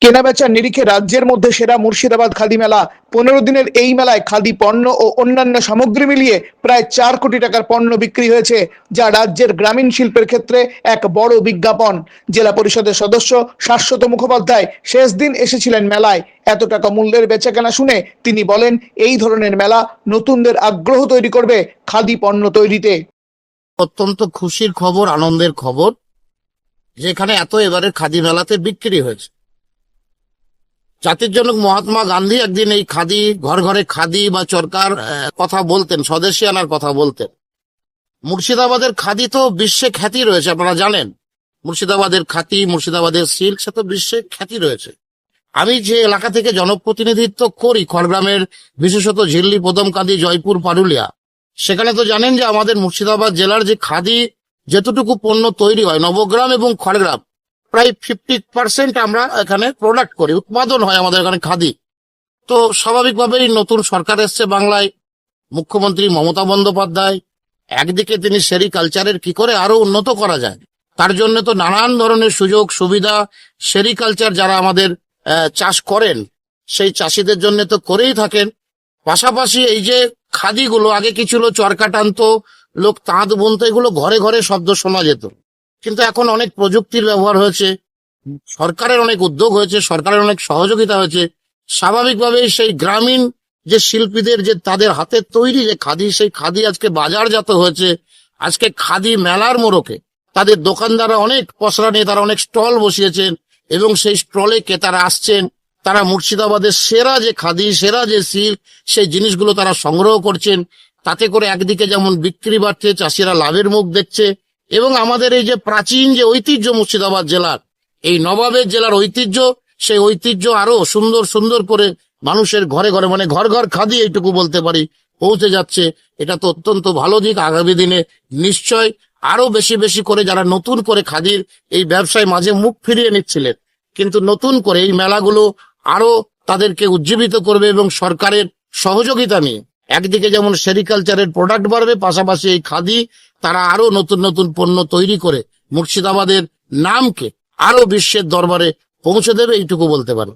কেনাবেচার নিরিখে রাজ্যের মধ্যে সেরা মুর্শিদাবাদ খাদি মেলা। 15 দিনের এই মেলায় খাদি পণ্য ও অন্যান্য সামগ্রী মিলিয়ে প্রায় 4 কোটি টাকার পণ্য বিক্রি হয়েছে, যা রাজ্যের গ্রামীণ শিল্পের ক্ষেত্রে এক বড় বিজ্ঞাপন। জেলা পরিষদের সদস্য শাশ্বত মুখোপাধ্যায় শেষ দিন এসেছিলেন মেলায়। এত টাকা মূল্যের বেচাকেনা শুনে তিনি বলেন, এই ধরনের মেলা নতুনদের আগ্রহ তৈরি করবে খাদি পণ্য তৈরিতে। অত্যন্ত খুশির খবর, আনন্দের খবর, যেখানে এত এবারে খাদি মেলাতে বিক্রি হয়েছে। জাতির জনক মহাত্মা গান্ধী একদিন এই খাদি, ঘর ঘরে খাদি বা চরকার কথা বলতেন, স্বদেশী আনার কথা বলতেন। মুর্শিদাবাদের খাদি তো বিশ্বে খ্যাতি রয়েছে, আপনারা জানেন। মুর্শিদাবাদের খাদি, মুর্শিদাবাদের সিল্ক, সে তো বিশ্বে খ্যাতি রয়েছে। আমি যে এলাকা থেকে জনপ্রতিনিধিত্ব করি, খড়গ্রামের, বিশেষত ঝিল্লি, প্রথমকান্দি, জয়পুর, পারুলিয়া, সেখানে তো জানেন যে আমাদের মুর্শিদাবাদ জেলার যে খাদি যেতটুকু পণ্য তৈরি হয়, নবগ্রাম এবং খড়গ্রাম প্রায় 50% আমরা এখানে প্রোডাক্ট করি, উৎপাদন হয় আমাদের এখানে খাদি। তো স্বাভাবিকভাবেই নতুন সরকার এসছে বাংলায়, মুখ্যমন্ত্রী মমতা বন্দ্যোপাধ্যায় একদিকে তিনি সেরিকালচারের কি করে আরো উন্নত করা যায়, তার জন্য তো নানান ধরনের সুযোগ সুবিধা সেরিকালচার যারা আমাদের চাষ করেন সেই চাষিদের জন্য তো করেই থাকেন। পাশাপাশি এই যে খাদিগুলো, আগে কি ছিল, চরকা টানতো লোক, তাঁত বুনতো, এগুলো ঘরে ঘরে শব্দ শোনা যেত। কিন্তু এখন অনেক প্রযুক্তির ব্যবহার হয়েছে, সরকারের অনেক উদ্যোগ হয়েছে, সরকারের অনেক সহযোগিতা হয়েছে। স্বাভাবিকভাবেই সেই গ্রামীণ যে শিল্পীদের, যে তাদের হাতের তৈরি যে খাদি, সেই খাদি আজকে বাজারজাত হয়েছে। আজকে খাদি মেলার মোড়কে তাদের দোকানদাররা অনেক পসরা নিয়ে তারা অনেক স্টল বসিয়েছেন, এবং সেই স্টলে ক্রেতারা আসছেন। তারা মুর্শিদাবাদের সেরা যে খাদি, সেরা যে সিল্ক, সেই জিনিসগুলো তারা সংগ্রহ করছেন। তাতে করে একদিকে যেমন বিক্রি বাড়ছে, চাষিরা লাভের মুখ দেখছে, এবং আমাদের এই যে প্রাচীন যে ঐতিহ্য মুর্শিদাবাদ জেলার, এই নবাবের জেলার ঐতিহ্য, সেই ঐতিহ্য আরো সুন্দর সুন্দর করে মানুষের ঘরে ঘরে, মানে ঘর ঘর খাদি এইটুকু বলতে পারি, পৌঁছে যাচ্ছে। এটা তো অত্যন্ত ভালো দিক। আগামী দিনে নিশ্চয় আরো বেশি বেশি করে যারা নতুন করে খাদির এই ব্যবসায় মাঝে মুখ ফিরিয়ে নিচ্ছিলেন, কিন্তু নতুন করে এই মেলাগুলো আরো তাদেরকে উজ্জীবিত করবে, এবং সরকারের সহযোগিতা নিয়ে একদিকে যেমন সেরিকালচারের প্রোডাক্ট বাড়বে, পাশাপাশি এই খাদি তারা আরো নতুন নতুন পণ্য তৈরি করে মুর্শিদাবাদের নামকে আরো বিশ্বের দরবারে পৌঁছে দেবে, এইটুকু বলতে পারি।